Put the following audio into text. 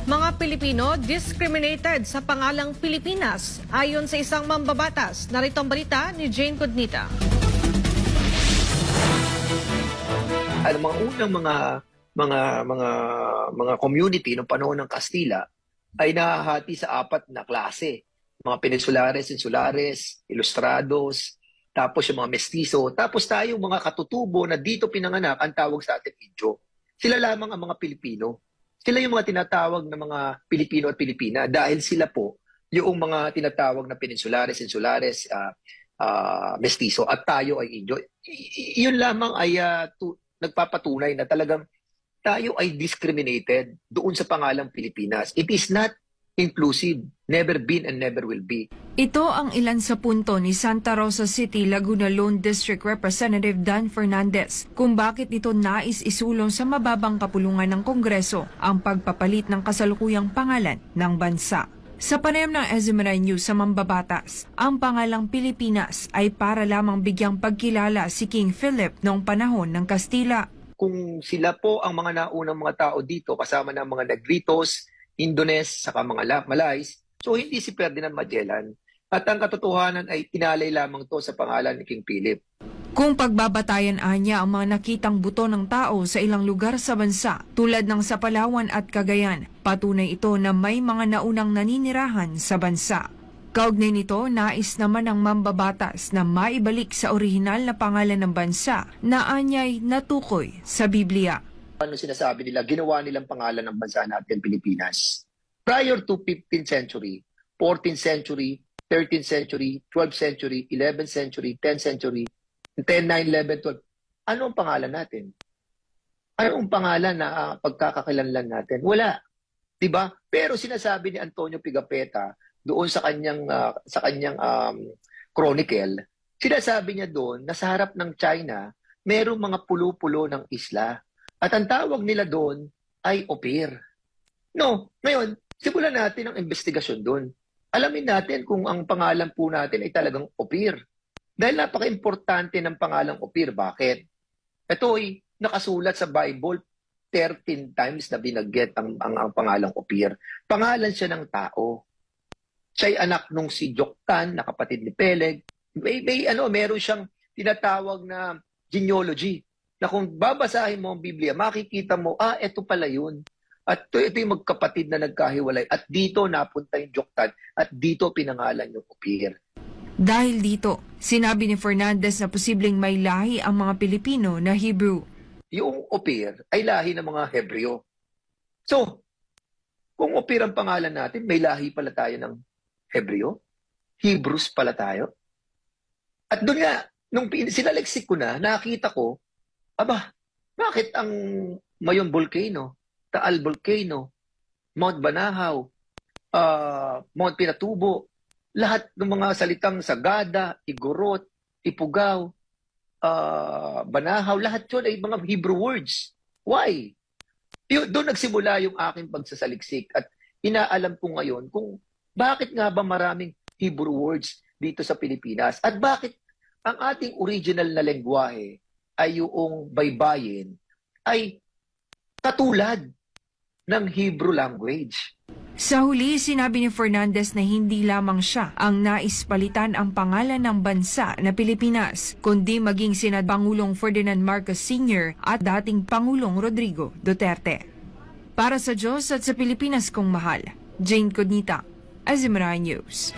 Mga Pilipino discriminated sa pangalang Pilipinas ayon sa isang mambabatas. Narito ang balita ni Jane Codnita. Ang mga unang mga community noong panahon ng Kastila ay nahahati sa 4 na klase. Mga Peninsulares, Insulares, Ilustrados, tapos yung mga Mestizo, tapos tayong mga katutubo na dito pinanganak ang tawag sa atin Indio. Sila lamang ang mga Pilipino. Sila yung mga tinatawag na mga Pilipino at Pilipina dahil sila po yung mga tinatawag na Peninsulares, Insulares, Mestizo at tayo ay Indio. Yun lamang ay nagpapatunay na talagang tayo ay discriminated doon sa pangalang Pilipinas. It is not inclusive, never been and never will be. Ito ang ilan sa punto ni Santa Rosa City, Laguna Lone District Representative Dan Fernandez kung bakit ito nais isulong sa mababang kapulungan ng Kongreso ang pagpapalit ng kasalukuyang pangalan ng bansa. Sa panayam ng SMNI News sa mambabatas, ang pangalang Pilipinas ay para lamang bigyang pagkilala si King Philip noong panahon ng Kastila. Kung sila po ang mga naunang mga tao dito kasama ng mga Negritos, Indones, saka mga Malays, so hindi si Ferdinand Magellan. At ang katotohanan ay inalay lamang to sa pangalan ni King Philip. Kung pagbabatayan niya ang mga nakitang buto ng tao sa ilang lugar sa bansa, tulad ng sa Palawan at Cagayan, patunay ito na may mga naunang naninirahan sa bansa. Kaugnay nito, nais naman ng mambabatas na maibalik sa orihinal na pangalan ng bansa na anyay natukoy sa Biblia. Ano sinasabi nila, ginawa nilang pangalan ng bansa natin, Pilipinas. Prior to 15th century, 14th century, 13th century, 12th century, 11th century, 10th century, 10, 9, 11, 12. Ano ang pangalan natin? Ano ang pangalan na pagkakakilanlan natin? Wala. Diba? Pero sinasabi ni Antonio Pigafetta doon sa kanyang chronicle, sinasabi niya doon na sa harap ng China, merong mga pulo-pulo ng isla. At ang tawag nila doon ay au pair. No, ngayon, simulan natin ang investigasyon doon. Alamin natin kung ang pangalan po natin ay talagang au pair. Dahil napaka-importante ng pangalang au pair. Bakit? Ito ay nakasulat sa Bible 13 times na binagget ang pangalang au pair. Pangalan siya ng tao. Siya'y anak nung si Joktan, na kapatid ni Peleg. Meron siyang tinatawag na genealogy. Na kung babasahin mo ang Biblia, makikita mo, eto pala yun. At ito yung magkapatid na nagkahiwalay. At dito napunta yung Joktan. At dito pinangalan yung au pair. Dahil dito, sinabi ni Fernandez na posibleng may lahi ang mga Pilipino na Hebrew. Yung au pair ay lahi ng mga Hebreo. So, kung au pair ang pangalan natin, may lahi pala tayo ng Hebreo? Hebrews pala tayo? At doon nga, nung sinaleksik ko na, nakita ko, bakit ang Mayon Volcano, Taal Volcano, Mount Banahaw, Mount Pinatubo, lahat ng mga salitang Sagada, Igorot, Ipugaw, Banahaw, lahat yun ay mga Hebrew words. Why? Doon nagsimula yung aking pagsasaliksik at inaalam ko ngayon kung bakit nga ba maraming Hebrew words dito sa Pilipinas at bakit ang ating original na lengguwahe ay yung baybayin ay katulad ng Hebrew language. Sa huli, sinabi ni Fernandez na hindi lamang siya ang nais palitan ang pangalan ng bansa na Pilipinas, kundi maging sina Pangulong Ferdinand Marcos Sr. at dating Pangulong Rodrigo Duterte. Para sa Diyos at sa Pilipinas kong mahal, Jane Codnita, SMNI News.